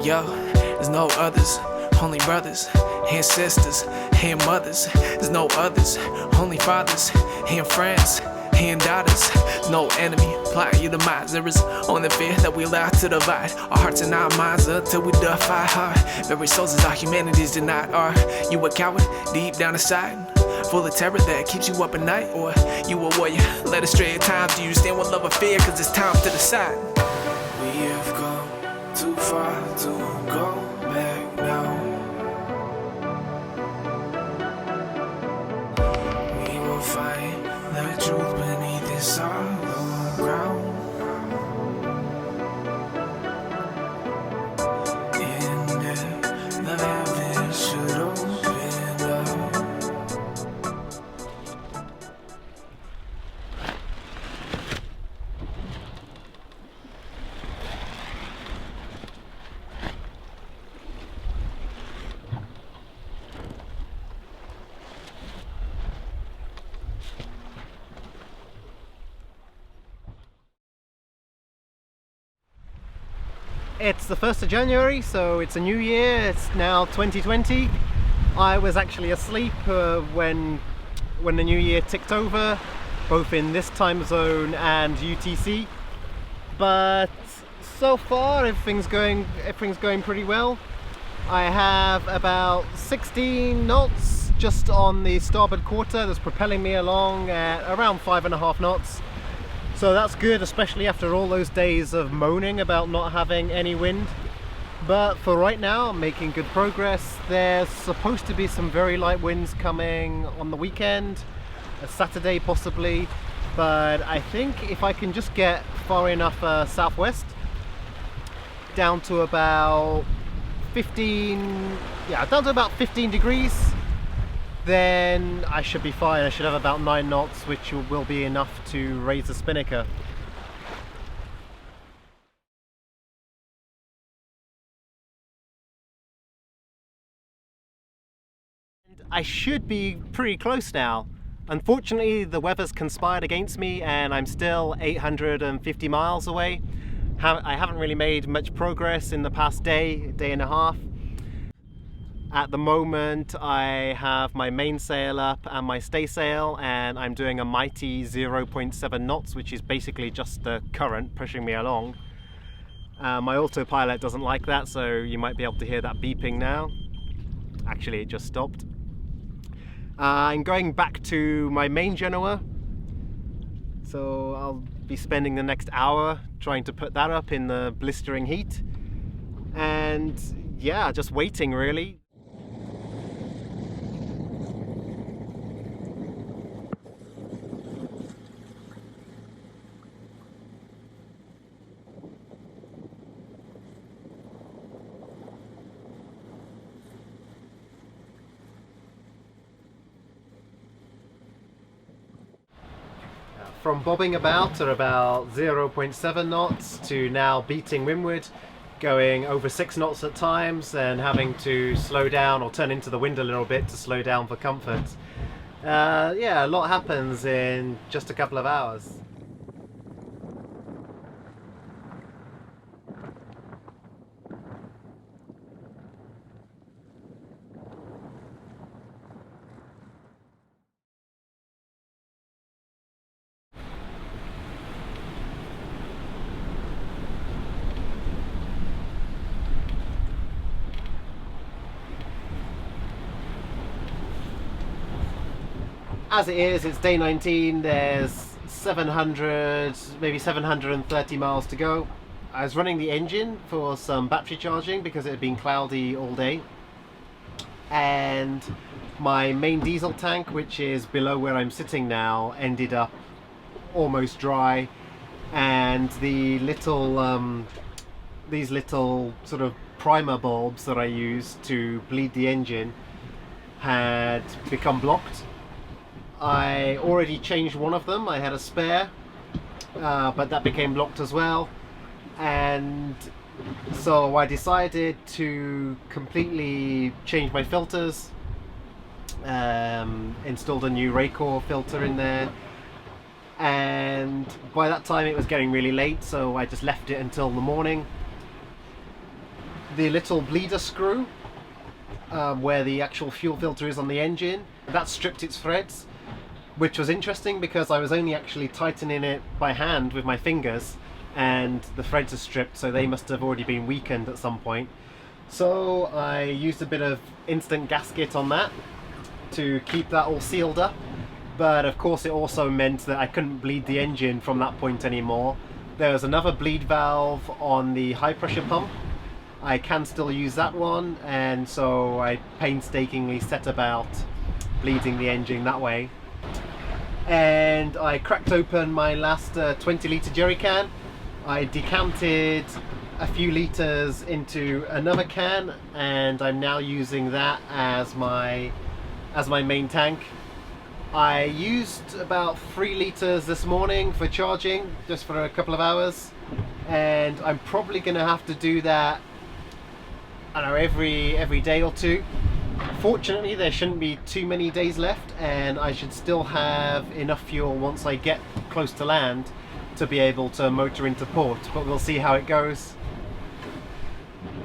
Yo, there's no others, only brothers and sisters and mothers. There's no others, only fathers and friends and daughters. There's no enemy plotting your demise. There is only fear that we allow to divide our hearts and our minds until we defy hard. Very souls as our humanity's denied. Are you a coward deep down inside, full of terror that keeps you up at night? Or you a warrior led astray at times? Do you stand with love or fear? Cause it's time to decide. We have gone too far to go back now. We will find the truth beneath this hollow ground. And if the heavens should open up, It's the 1st of January, so it's a new year. It's now 2020. I was actually asleep when the new year ticked over, both in this time zone and UTC. But so far everything's going pretty well. I have about 16 knots just on the starboard quarter that's propelling me along at around 5.5 knots. So that's good, especially after all those days of moaning about not having any wind. But for right now, I'm making good progress. There's supposed to be some very light winds coming on the weekend, a Saturday possibly. But I think if I can just get far enough southwest, down to about 15 degrees, then I should be fine. I should have about 9 knots, which will be enough to raise the spinnaker. I should be pretty close now. Unfortunately, the weather's conspired against me and I'm still 850 miles away. I haven't really made much progress in the past day and a half. At the moment, I have my mainsail up and my staysail, and I'm doing a mighty 0.7 knots, which is basically just the current pushing me along. My autopilot doesn't like that, so you might be able to hear that beeping now. Actually, it just stopped. I'm going back to my main Genoa, so I'll be spending the next hour trying to put that up in the blistering heat. And yeah, just waiting really. From bobbing about at about 0.7 knots to now beating windward, going over 6 knots at times and having to slow down or turn into the wind a little bit to slow down for comfort. Yeah, a lot happens in just a couple of hours. As it is, it's day 19, there's 700, maybe 730 miles to go. I was running the engine for some battery charging because it had been cloudy all day. And my main diesel tank, which is below where I'm sitting now, ended up almost dry. And the little, these little sort of primer bulbs that I use to bleed the engine had become blocked. I already changed one of them, I had a spare, but that became blocked as well, and so I decided to completely change my filters, installed a new Raycor filter in there, and by that time it was getting really late, so I just left it until the morning. the little bleeder screw where the actual fuel filter is on the engine, that stripped its threads, which was interesting because I was only actually tightening it by hand with my fingers, and the threads are stripped, so they must have already been weakened at some point. So I used a bit of instant gasket on that to keep that all sealed up, but of course it also meant that I couldn't bleed the engine from that point anymore. There was another bleed valve on the high pressure pump. I can still use that one, and so I painstakingly set about bleeding the engine that way. And I cracked open my last 20 litre jerry can. I decanted a few litres into another can, and I'm now using that as my main tank. I used about 3 litres this morning for charging, just for a couple of hours, and I'm probably going to have to do that, I don't know, every day or two. Fortunately, there shouldn't be too many days left, and I should still have enough fuel once I get close to land to be able to motor into port, but we'll see how it goes.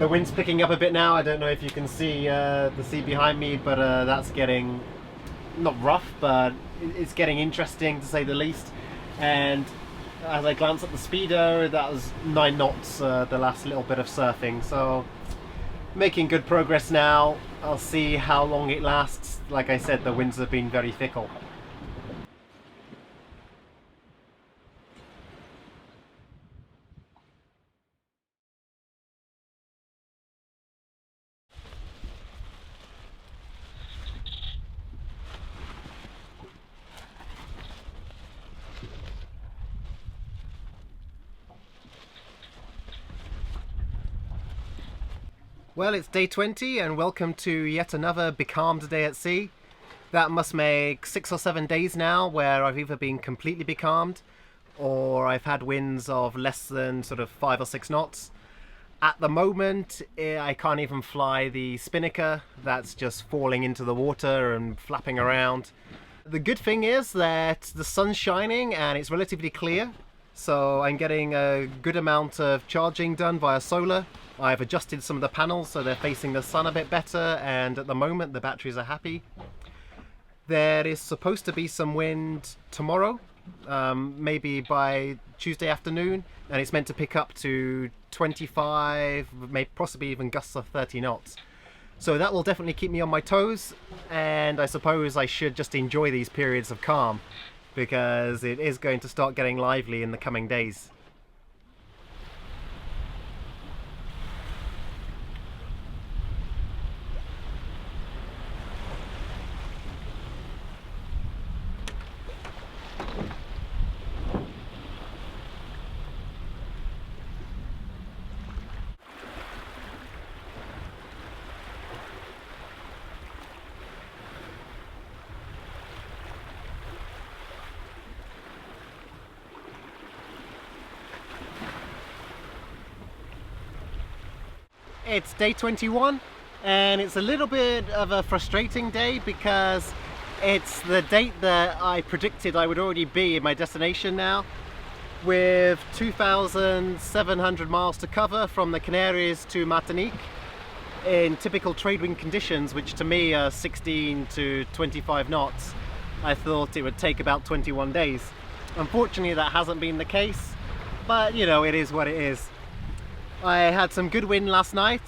The wind's picking up a bit now. I don't know if you can see the sea behind me, but that's getting, not rough, but it's getting interesting to say the least. And as I glance at the speedo, that was 9 knots the last little bit of surfing, so making good progress now. I'll see how long it lasts. Like I said, the winds have been very fickle. Well, it's day 20 and welcome to yet another becalmed day at sea. That must make 6 or 7 days now where I've either been completely becalmed or I've had winds of less than sort of 5 or 6 knots. At the moment, I can't even fly the spinnaker. That's just falling into the water and flapping around. The good thing is that the sun's shining and it's relatively clear, so I'm getting a good amount of charging done via solar. I've adjusted some of the panels so they're facing the sun a bit better, and at the moment the batteries are happy. There is supposed to be some wind tomorrow, maybe by Tuesday afternoon, and it's meant to pick up to 25, maybe possibly even gusts of 30 knots. So that will definitely keep me on my toes, and I suppose I should just enjoy these periods of calm, because it is going to start getting lively in the coming days. It's day 21 and it's a little bit of a frustrating day because it's the date that I predicted I would already be in my destination now, with 2,700 miles to cover from the Canaries to Martinique in typical trade wind conditions, which to me are 16 to 25 knots. I thought it would take about 21 days. Unfortunately, that hasn't been the case, but you know, it is what it is. I had some good wind last night.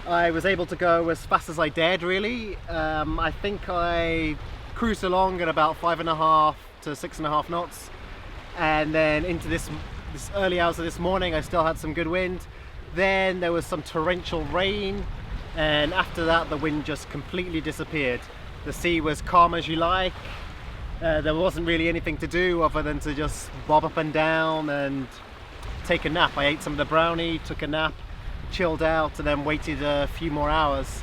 I was able to go as fast as I dared, really. I think I cruised along at about 5.5 to 6.5 knots, and then into this early hours of this morning I still had some good wind. Then there was some torrential rain, and after that the wind just completely disappeared. The sea was calm as you like. There wasn't really anything to do other than to just bob up and down and take a nap. I ate some of the brownie, took a nap, chilled out, and then waited a few more hours.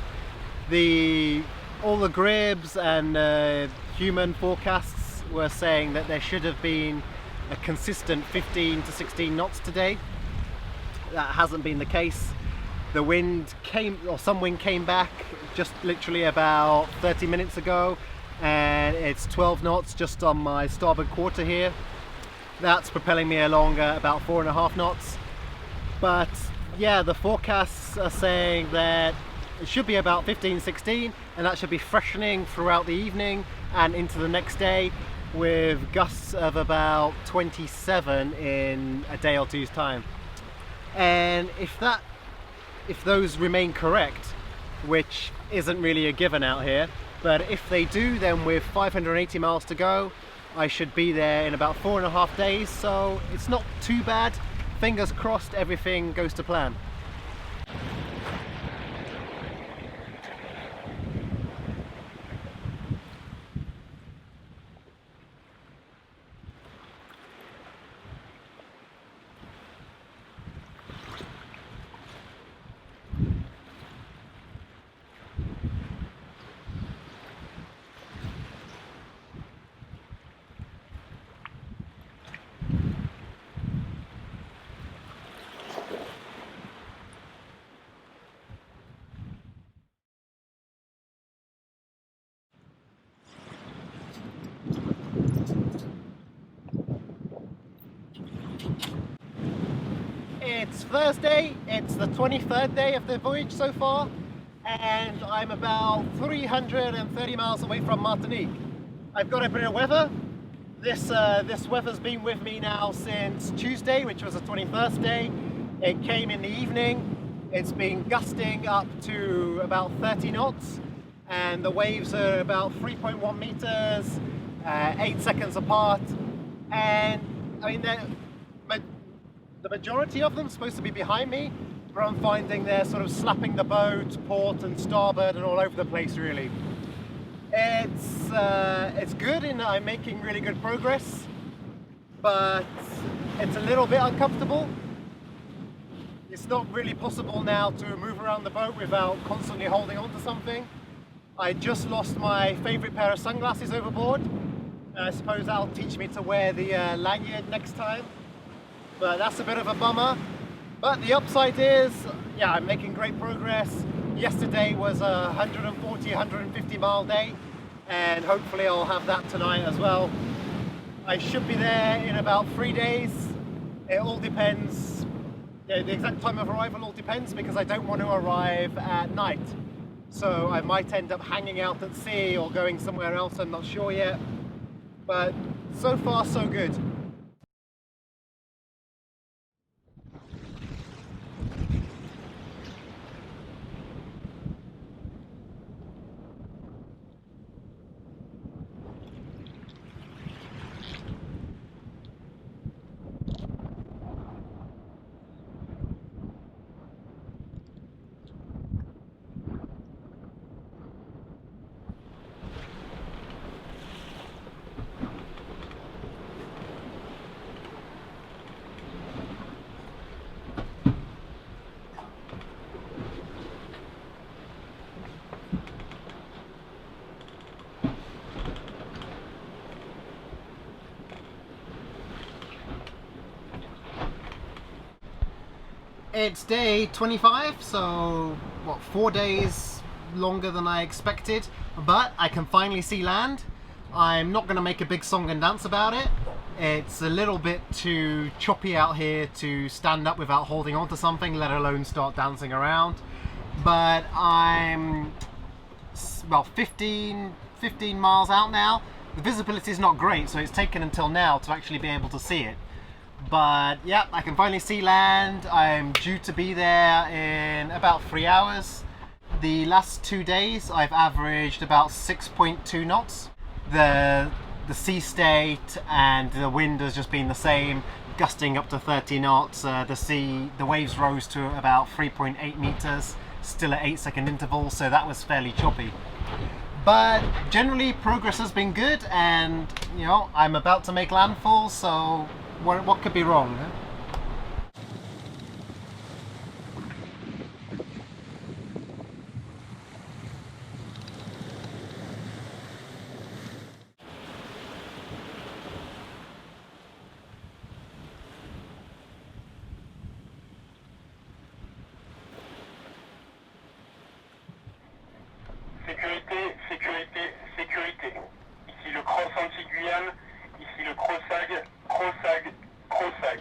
All the Gribs and human forecasts were saying that there should have been a consistent 15 to 16 knots today. That hasn't been the case. The wind came, or some wind came back just literally about 30 minutes ago, and it's 12 knots just on my starboard quarter here. That's propelling me along about 4.5 knots, but yeah, the forecasts are saying that it should be about 15, 16, and that should be freshening throughout the evening and into the next day, with gusts of about 27 in a day or two's time. And if those remain correct, which isn't really a given out here, but if they do, then with 580 miles to go, I should be there in about 4.5 days, so it's not too bad. Fingers crossed everything goes to plan. It's Thursday, it's the 23rd day of the voyage so far, and I'm about 330 miles away from Martinique. I've got a bit of weather. This weather's been with me now since Tuesday, which was the 21st day. It came in the evening. It's been gusting up to about 30 knots, and the waves are about 3.1 meters, 8 seconds apart, and I mean, the majority of them are supposed to be behind me, but I'm finding they're sort of slapping the boat, port and starboard and all over the place really. It's good in that I'm making really good progress, but it's a little bit uncomfortable. It's not really possible now to move around the boat without constantly holding on to something. I just lost my favourite pair of sunglasses overboard. I suppose that'll teach me to wear the lanyard next time. But that's a bit of a bummer. But the upside is, yeah, I'm making great progress. Yesterday was a 140, 150 mile day, and hopefully I'll have that tonight as well. I should be there in about 3 days. It all depends. Yeah, the exact time of arrival all depends, because I don't want to arrive at night. So I might end up hanging out at sea or going somewhere else, I'm not sure yet. But so far so good. It's day 25, so what, 4 days longer than I expected, but I can finally see land. I'm not going to make a big song and dance about it. It's a little bit too choppy out here to stand up without holding on to something, let alone start dancing around. But I'm, well, 15 miles out now. The visibility is not great, so it's taken until now to actually be able to see it. But yeah, I can finally see land. I'm due to be there in about 3 hours. The last 2 days I've averaged about 6.2 knots. The sea state and the wind has just been the same, gusting up to 30 knots. The waves rose to about 3.8 meters, still at 8-second intervals, so that was fairly choppy. But generally progress has been good, and you know, I'm about to make landfall, so what could be wrong? Huh? Sécurité, sécurité, sécurité. Ici le cross anti-Guyane, ici le crossag, crossag, crossag.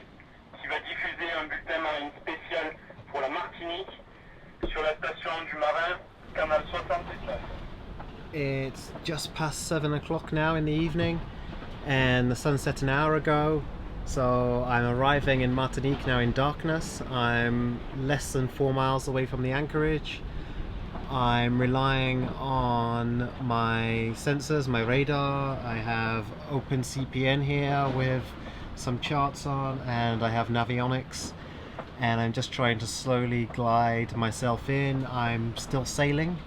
It's just past 7 o'clock now in the evening, and the sun set an hour ago, so I'm arriving in Martinique now in darkness. I'm less than 4 miles away from the anchorage. I'm relying on my sensors, my radar. I have open CPN here with some charts on, and I have navionics, and I'm just trying to slowly glide myself in. I'm still sailing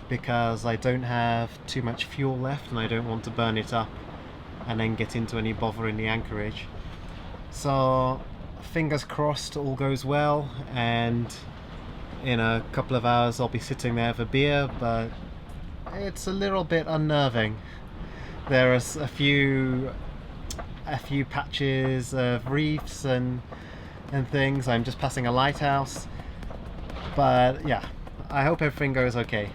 because I don't have too much fuel left and I don't want to burn it up and then get into any bother in the anchorage. So fingers crossed all goes well, and in a couple of hours I'll be sitting there with a beer, but it's a little bit unnerving. There are a few patches of reefs and things. I'm just passing a lighthouse, but yeah, I hope everything goes okay.